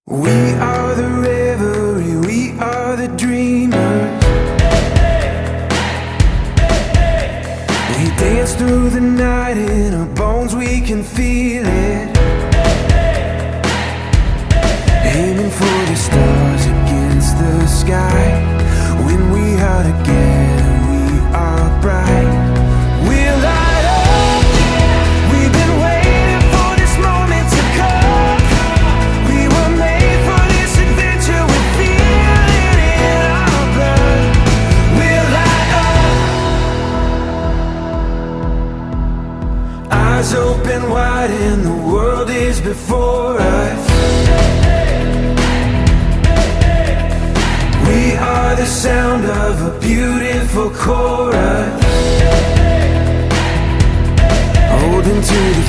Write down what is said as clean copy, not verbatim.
We are the revelry, we are the dreamers. We dance through the night, in our bones we can feel it. Aiming for the stars against the sky. When we are together, we are bright. We'll light up. We've been waiting for this moment to come. We were made for this adventure. We feel it in our blood. We'll light up. Eyes open wide and the world is before us. We are the sound of a beautiful chorus, holding to the